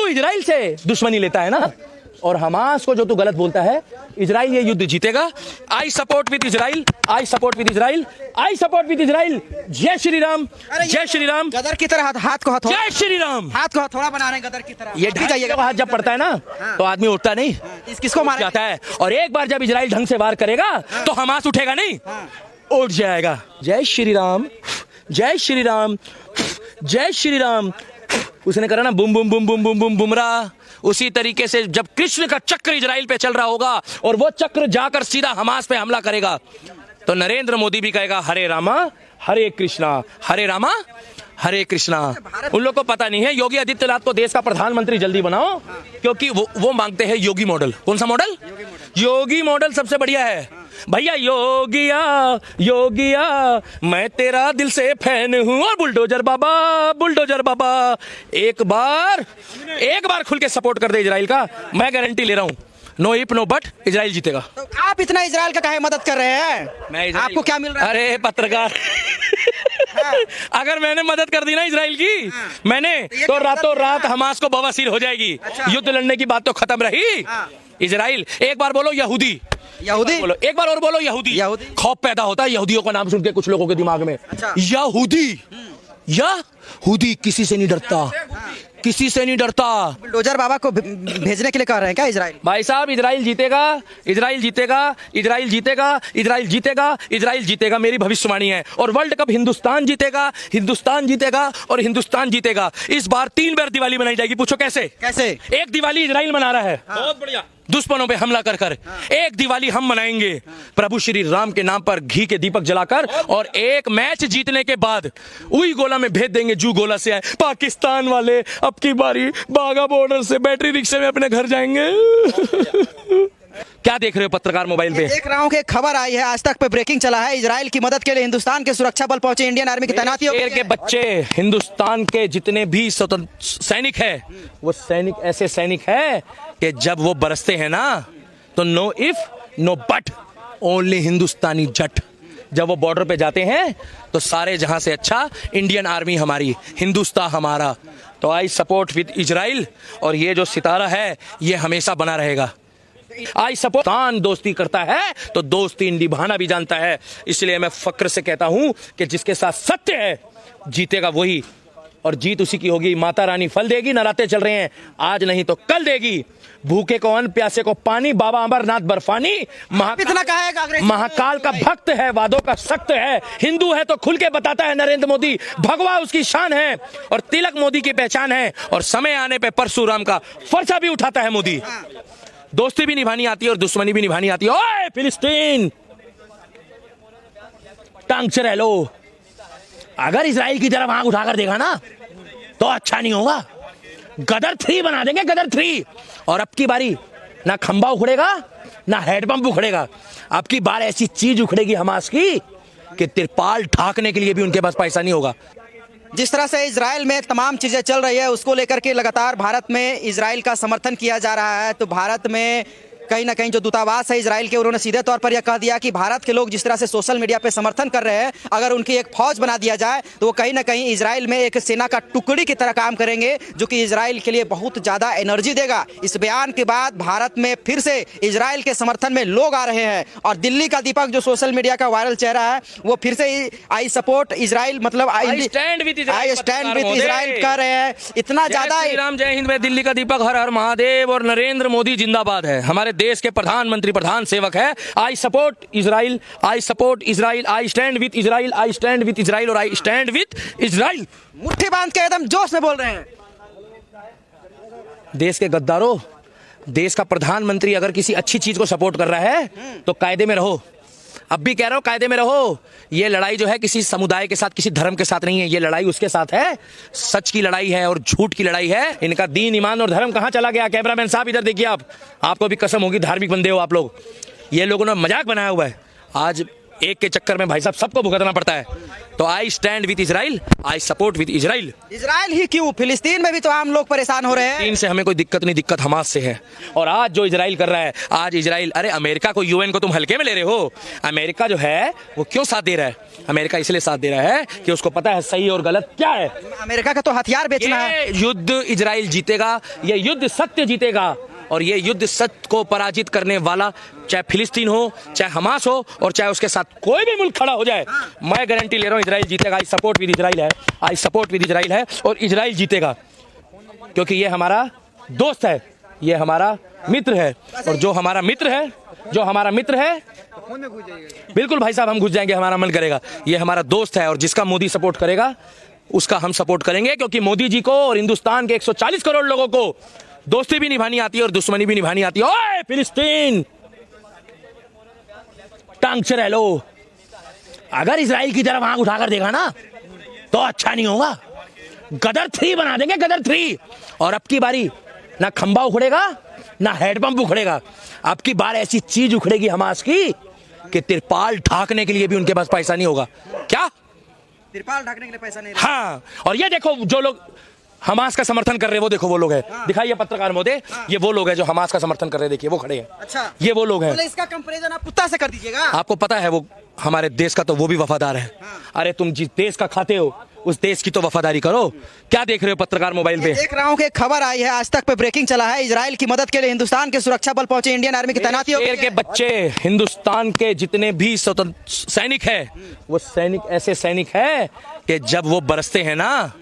तू इजराइल से दुश्मनी लेता है ना, और हमास को जो तू गलत बोलता है, इजराइल ये युद्ध जीतेगा। आई support with Israel, I support with Israel, I support with Israel. जय श्री राम, जय श्री राम। गदर की तरह हाथ को हथौड़ा, जय श्री राम। हाथ को हथौड़ा बना रहे हैं गदर की तरह। ये ढक जाइएगा, हाथ जब पड़ता है ना तो आदमी उठता नहीं, किसको मारा जाता है। और एक बार जब इजराइल ढंग से वार करेगा तो हमास उठेगा नहीं, उठ जाएगा। जय श्री राम, जय श्री राम, जय श्री राम। उसने करा ना बुम बुम बुम बुम बुम बुम बुमरा। उसी तरीके से जब कृष्ण का चक्र इजराइल पे चल रहा होगा और वो चक्र जाकर सीधा हमास पे हमला करेगा, तो नरेंद्र मोदी भी कहेगा हरे रामा हरे कृष्णा, हरे रामा हरे कृष्णा। उन लोग को पता नहीं है, योगी आदित्यनाथ को देश का प्रधानमंत्री जल्दी बनाओ, क्योंकि वो मांगते हैं योगी मॉडल। कौन सा मॉडल? योगी मॉडल सबसे बढ़िया है भैया। योगिया योगिया मैं तेरा दिल से फैन हूं, और बुलडोजर बाबा, बुलडोजर बाबा। एक बार खुल के सपोर्ट कर दे इजराइल का, मैं गारंटी ले रहा हूं, no if no but, Israel जीतेगा। तो आप इतना इजराइल का काहे मदद कर रहे हैं? मैं आपको क्या मिल रहा है? अरे पत्रकार अगर मैंने मदद कर दी ना इजराइल की, मैंने तो रातों रात हमास को बवासीर हो जाएगी। युद्ध लड़ने की बात तो खत्म रही। इजराइल, एक बार बोलो यहूदी, यहूदी बोलो, एक बार और बोलो यहूदी। यहूदी खौफ पैदा होता है यहूदियों का नाम सुन के कुछ लोगों के दिमाग में। यहूदी, यहूदी किसी से नहीं डरता, किसी से नहीं डरता। बुलडोजर बाबा को भेजने के लिए कह रहे हैं क्या इजराइल? भाई साहब, इजराइल जीतेगा, इजराइल जीतेगा, इजराइल जीतेगा, इजराइल जीतेगा, इजराइल जीतेगा, मेरी भविष्यवाणी है। और वर्ल्ड कप हिंदुस्तान जीतेगा, हिंदुस्तान जीतेगा और हिंदुस्तान जीतेगा। इस बार 3 बार दिवाली मनाई जाएगी। पूछो कैसे? कैसे? एक दिवाली इजराइल मना रहा है, बहुत बढ़िया, दुश्मनों पे हमला कर कर। एक दिवाली हम मनाएंगे प्रभु श्री राम के नाम पर घी के दीपक जलाकर, और एक मैच जीतने के बाद उई गोला में भेज देंगे जू गोला से आए पाकिस्तान वाले। अब की बारी बागा बॉर्डर से बैटरी रिक्शे में अपने घर जाएंगे। क्या देख रहे हो पत्रकार मोबाइल पे? देख रहा हूँ कि खबर आई है, आज तक पे ब्रेकिंग चला है। इजराइल की मदद के लिए हिंदुस्तान के सुरक्षा बल पहुंचे, इंडियन आर्मी की तैनाती हो गई है। के बच्चे, हिंदुस्तान के जितने भी स्वतंत्र सैनिक है, वो सैनिक ऐसे सैनिक है कि जब वो बरसते हैं ना तो no if no but, only Hindustani Jat. जब वो बॉर्डर पे जाते हैं तो सारे जहां से अच्छा इंडियन आर्मी हमारी, हिंदुस्तान हमारा। तो आई सपोर्ट विद इजराइल, और ये जो सितारा है ये हमेशा बना रहेगा। आई सपोर्ट, दोस्ती करता है तो दोस्ती निभाना भी जानता है। इसलिए मैं फक्र से कहता हूं कि जिसके साथ सत्य है जीतेगा वही, और जीत उसी की होगी। माता रानी फल देगी, नराते चल रहे हैं, आज नहीं तो कल देगी। भूखे को अन्न, प्यासे को पानी, बाबा अमरनाथ बर्फानी। महाकाल का भक्त है, वादों का सख्त है। हिंदू है तो खुल के बताता है नरेंद्र मोदी, भगवा उसकी शान है और तिलक मोदी की पहचान है। और समय आने पे परशुराम का फरसा भी उठाता है मोदी। दोस्ती भी निभानी आती है और दुश्मनी भी निभानी आती है। ओए फिलिस्तीन, टांग से रह लो। अगर इजराइल की तरफ आंख उठाकर देखा ना तो अच्छा नहीं होगा। गदर 3 बना देंगे, गदर 3। और अब की बारी ना खंबा उखड़ेगा ना हैंडपंप उखड़ेगा। अब की बार ऐसी चीज उखड़ेगी हमास की कि तिरपाल ढाकने के लिए भी उनके पास पैसा नहीं होगा। जिस तरह से इजराइल में तमाम चीजें चल रही है, उसको लेकर के लगातार भारत में इजराइल का समर्थन किया जा रहा है। तो भारत में कहीं ना कहीं जो दूतावास है इजराइल के, उन्होंने सीधे तौर पर यह कह दिया कि भारत के लोग जिस तरह से सोशल मीडिया पे समर्थन कर रहे हैं, अगर उनकी एक फौज बना दिया जाए तो वो कहीं ना कहीं इजराइल में एक सेना का टुकड़ी की तरह काम करेंगे, जो कि इजराइल के लिए बहुत ज्यादा एनर्जी देगा। इस बयान के बाद भारत में फिर से इजराइल के समर्थन में लोग आ रहे हैं। और दिल्ली का दीपक जो सोशल मीडिया का वायरल चेहरा है, वो फिर से आई सपोर्ट इजराइल, मतलब आई स्टैंड विद इजराइल कर रहे हैं। इतना ज्यादा। जय हिंद में दिल्ली का दीपक, हर हर महादेव, और नरेंद्र मोदी जिंदाबाद है। हमारे देश के प्रधानमंत्री, प्रधान सेवक है। I support Israel, I support Israel, I stand with Israel, I stand with Israel और आई स्टैंड विद इजराइल। मुट्ठी बांध के एकदम जोश में बोल रहे हैं। देश के गद्दारों, देश का प्रधानमंत्री अगर किसी अच्छी चीज को सपोर्ट कर रहा है तो कायदे में रहो। अब भी कह रहा हूं कायदे में रहो। ये लड़ाई जो है किसी समुदाय के साथ, किसी धर्म के साथ नहीं है। ये लड़ाई उसके साथ है, सच की लड़ाई है और झूठ की लड़ाई है। इनका दीन, ईमान और धर्म कहां चला गया? कैमरामैन साहब इधर देखिए, आपको भी कसम होगी, धार्मिक बंदे हो आप लोग। ये लोगों ने मजाक बनाया हुआ है। आज एक के चक्कर में भाई साहब सबको भुगतना पड़ता है। तो I stand with Israel, I support with Israel. Israel ही क्यों, फिलिस्तीन में भी तो आम लोग परेशान हो रहे हैं। चीन से हमें कोई दिक्कत नहीं, दिक्कत हमास से है। और आज जो इजराइल कर रहा है, आज इजराइल, अरे अमेरिका को, यूएन को तुम हल्के में ले रहे हो। अमेरिका जो है वो क्यों साथ दे रहा है? अमेरिका इसलिए साथ दे रहा है कि उसको पता है सही और गलत क्या है। अमेरिका का तो हथियार बेचना है। ये युद्ध इजराइल जीतेगा, ये युद्ध सत्य जीतेगा। और ये युद्ध सत्य को पराजित करने वाला, चाहे फिलिस्तीन हो, चाहे हमास हो, और चाहे उसके साथ कोई भी मुल्क खड़ा हो जाए, मैं गारंटी ले रहा हूं इजराइल जीतेगा। आई सपोर्ट विद इजराइल है, आई सपोर्ट विद इजराइल है, और इजराइल जीतेगा क्योंकि ये हमारा दोस्त है, ये हमारा मित्र है। और जो हमारा मित्र है, जो हमारा मित्र है, बिल्कुल भाई साहब हम घुस जाएंगे, हमारा मन करेगा। ये हमारा दोस्त है और जिसका मोदी सपोर्ट करेगा उसका हम सपोर्ट करेंगे, क्योंकि मोदी जी को और हिंदुस्तान के 140 करोड़ लोगों को दोस्ती भी निभानी आती है और दुश्मनी भी निभानी आती है। ओए फिलिस्तीन, टांग से रह लो। अगर इजराइल की तरफ आंख उठाकर देखा ना तो अच्छा नहीं होगा। गदर 3 बना देंगे, गदर 3। और अब की बारी ना खंबा उखड़ेगा ना हैंडपंप उखड़ेगा। अब की बार ऐसी चीज उखड़ेगी हमास की कि तिरपाल ढाकने के लिए भी उनके पास पैसा नहीं होगा। क्या तिरपाल ढकने के लिए पैसा नहीं? हाँ, और ये देखो जो लोग हमास का समर्थन कर रहे हैं, वो देखो वो लोग हैं। दिखाइए पत्रकार महोदय, ये वो लोग हैं जो हमास का समर्थन कर रहे हैं। देखिए वो खड़े हैं। अच्छा, ये वो लोग हैं। इसका कंपैरिजन आप कुत्ता से कर दीजिएगा। आपको पता है वो हमारे देश का, तो वो भी वफादार है। अरे तुम जिस देश का खाते हो उस देश की तो वफादारी करो। क्या देख रहे हो पत्रकार मोबाइल पे? देख रहा हूँ कि खबर आई है, आज तक पे ब्रेकिंग चला है। इजराइल की मदद के लिए हिंदुस्तान के सुरक्षा बल पहुंचे, इंडियन आर्मी की तैनाती हो गई के बच्चे, हिंदुस्तान के जितने भी स्वतंत्र सैनिक है, वो सैनिक ऐसे सैनिक है कि जब वो बरसते हैं ना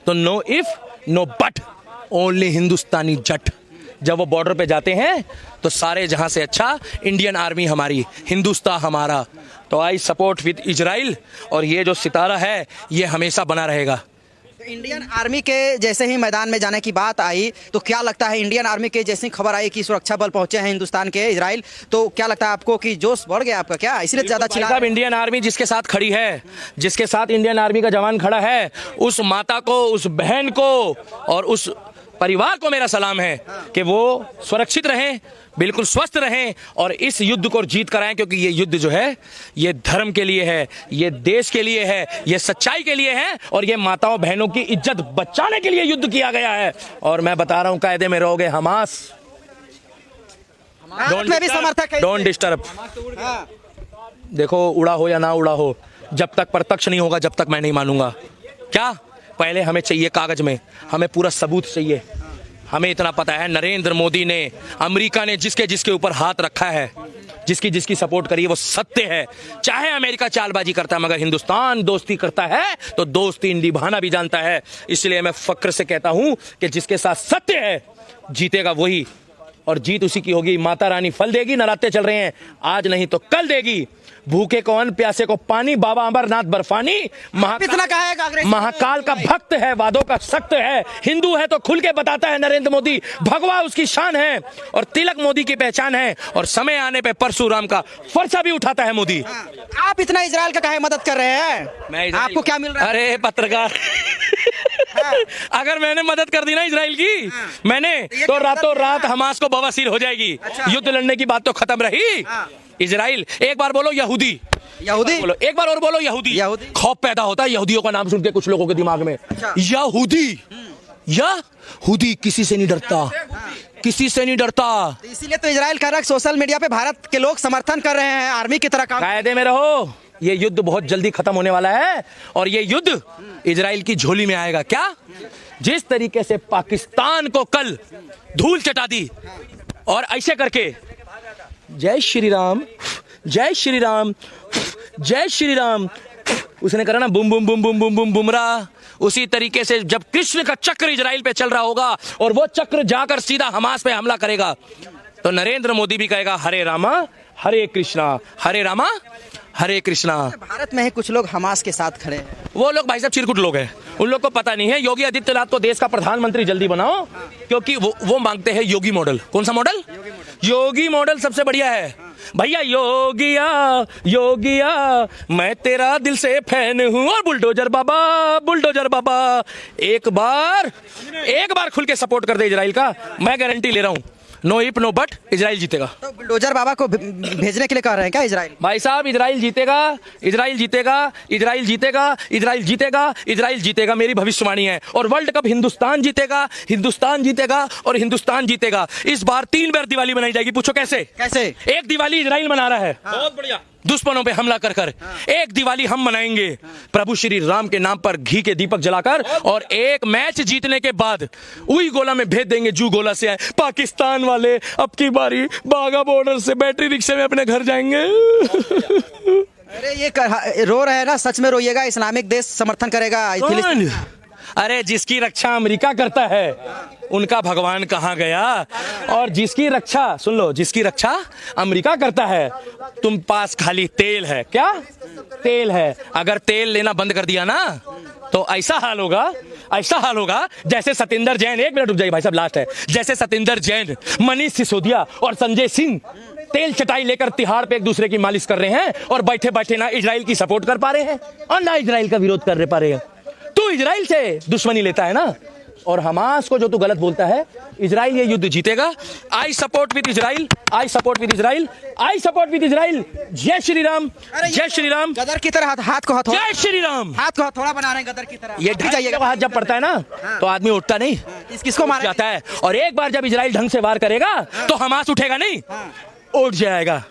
तो no if no but, only Hindustani Jat. जब वो बॉर्डर पे जाते हैं तो सारे जहां से अच्छा इंडियन आर्मी हमारी, हिंदुस्तान हमारा। तो आई सपोर्ट विद इजराइल, और ये जो सितारा है ये हमेशा बना रहेगा। तो इंडियन आर्मी के जैसे ही मैदान में जाने की बात आई तो क्या लगता है, इंडियन आर्मी के जैसे ही खबर आई कि सुरक्षा बल पहुंचे हैं हिंदुस्तान के इजराइल, तो क्या लगता है आपको कि जोश बढ़ गया आपका क्या, इसलिए ज्यादा चिल्ला? साहब इंडियन आर्मी जिसके साथ खड़ी है, जिसके साथ इंडियन आर्मी का जवान खड़ा है, उस माता को, उस बहन को और उस परिवार को मेरा सलाम है कि वो सुरक्षित रहें, बिल्कुल स्वस्थ रहें और इस युद्ध को जीत कर आए। क्योंकि ये युद्ध जो है ये धर्म के लिए है, ये देश के लिए है, ये सच्चाई के लिए है, और ये माताओं बहनों की इज्जत बचाने के लिए युद्ध किया गया है। और मैं बता रहा हूं, कायदे में रहोगे हमास, डोंट डिस्टर्ब। देखो उड़ा हो या ना उड़ा हो, जब तक प्रत्यक्ष नहीं होगा जब तक मैं नहीं मानूंगा। क्या पहले हमें चाहिए कागज में, हमें पूरा सबूत चाहिए। हमें इतना पता है नरेंद्र मोदी ने, अमेरिका ने जिसके जिसके ऊपर हाथ रखा है, जिसकी जिसकी सपोर्ट करी है, वो सत्य है। चाहे अमेरिका चालबाजी करता है, मगर हिंदुस्तान दोस्ती करता है तो दोस्ती निभाना भी जानता है। इसलिए मैं फक्र से कहता हूं कि जिसके साथ सत्य है जीतेगा वही, और जीत उसी की होगी। माता रानी फल देगी, नराते चल रहे हैं, आज नहीं तो कल देगी। भूखे को अन्न, प्यासे को पानी, बाबा अमरनाथ बर्फानी। महाकाल का भक्त है, वादों का सख्त है, हिंदू है तो खुल के बताता है नरेंद्र मोदी, भगवा उसकी शान है और तिलक मोदी की पहचान है। और समय आने पे परशुराम का फरसा भी उठाता है मोदी। आप इतना इजराइल का काहे मदद कर रहे हैं? मैं आपको क्या मिल रहा है? अरे पत्रकार अगर मैंने मदद कर दी ना इजराइल की, मैंने तो रातों रात हमास को बवासीर हो जाएगी। युद्ध लड़ने की बात तो खत्म रही। इजराइल, एक बार बोलो यहूदी, यहूदी बोलो, एक बार और बोलो यहूदी। खौफ पैदा होता है यहूदियों का नाम सुन के कुछ लोगों के दिमाग में। यहूदी, यहूदी किसी से नहीं डरता, किसी से नहीं डरता। इसीलिए तो इजराइल का रख सोशल मीडिया पे भारत के लोग समर्थन कर रहे हैं, आर्मी की तरह काम। कायदे में रहो, ये युद्ध बहुत जल्दी खत्म होने वाला है और ये युद्ध इजराइल की झोली में आएगा। क्या जिस तरीके से पाकिस्तान को कल धूल चटा दी, और ऐसे करके जय श्री राम, जय श्री राम, जय श्री राम, उसने करा ना बुम बुम बुम बुम बुम बुम बुमरा। उसी तरीके से जब कृष्ण का चक्र इजराइल पे चल रहा होगा और वो चक्र जाकर सीधा हमास पे हमला करेगा, तो नरेंद्र मोदी भी कहेगा हरे रामा हरे कृष्णा, हरे रामा हरे कृष्णा। भारत में ही कुछ लोग हमास के साथ खड़े हैं। वो लोग भाई साहब चिरकुट लोग हैं, उन लोग को पता नहीं है। योगी आदित्यनाथ को देश का प्रधानमंत्री जल्दी बनाओ, क्योंकि वो मांगते हैं योगी मॉडल। कौन सा मॉडल? योगी मॉडल सबसे बढ़िया है भैया। योगिया योगिया मैं तेरा दिल से फैन हूँ, और बुलडोजर बाबा, बुलडोजर बाबा। एक बार खुल के सपोर्ट कर दे इजराइल का, मैं गारंटी ले रहा हूँ no if no but, Israel जीतेगा। तो बुलडोजर बाबा को भेजने के लिए कह रहे हैं क्या इजराइल? भाई साहब, इजराइल जीतेगा, इजराइल जीतेगा, इजराइल जीतेगा, इजराइल जीतेगा, इजराइल जीतेगा, मेरी भविष्यवाणी है। और वर्ल्ड कप हिंदुस्तान जीतेगा, हिंदुस्तान जीतेगा और हिंदुस्तान जीतेगा। इस बार 3 बार दिवाली मनाई जाएगी। पूछो कैसे? कैसे? एक दिवाली इजराइल मना रहा है, बहुत बढ़िया, दुश्मनों पे हमला कर कर। एक दिवाली हम मनाएंगे प्रभु श्री राम के नाम पर घी के दीपक जलाकर, और एक मैच जीतने के बाद उई गोला में भेज देंगे जू गोला से आए पाकिस्तान वाले। अब की बारी बागा बॉर्डर से बैटरी रिक्शे में अपने घर जाएंगे। अरे ये रो रहे हैं ना, सच में रोइएगा। इस्लामिक देश समर्थन करेगा फिलिस्तीन? अरे जिसकी रक्षा अमेरिका करता है उनका भगवान कहाँ गया? और जिसकी रक्षा, सुन लो, जिसकी रक्षा अमेरिका करता है, तुम पास खाली तेल है। क्या तेल है? अगर तेल लेना बंद कर दिया ना तो ऐसा हाल होगा, ऐसा हाल होगा जैसे सतेंद्र जैन, 1 मिनट रुक जाइए भाई साहब, लास्ट है, जैसे सतेंद्र जैन, मनीष सिसोदिया और संजय सिंह तेल चटाई लेकर तिहाड़ पे एक दूसरे की मालिश कर रहे हैं और बैठे बैठे ना इजराइल की सपोर्ट कर पा रहे हैं और ना इजराइल का विरोध कर पा रहे हैं। तू इजराइल से दुश्मनी लेता है ना, और हमास को जो तू गलत बोलता है, इजराइल ये युद्ध जीतेगा। आई support with Israel, I support with Israel, I support with Israel. जय श्री राम, जय श्री राम। गदर की तरह हाथ को हथौड़ा, जय श्री राम। हाथ को हथौड़ा बना रहे हैं गदर की तरह। ये जाइएगा, हाथ जब पड़ता है ना तो आदमी उठता नहीं, किसको मारा जाता है। और एक बार जब इजराइल ढंग से वार करेगा तो हमास उठेगा नहीं, उठ जाएगा।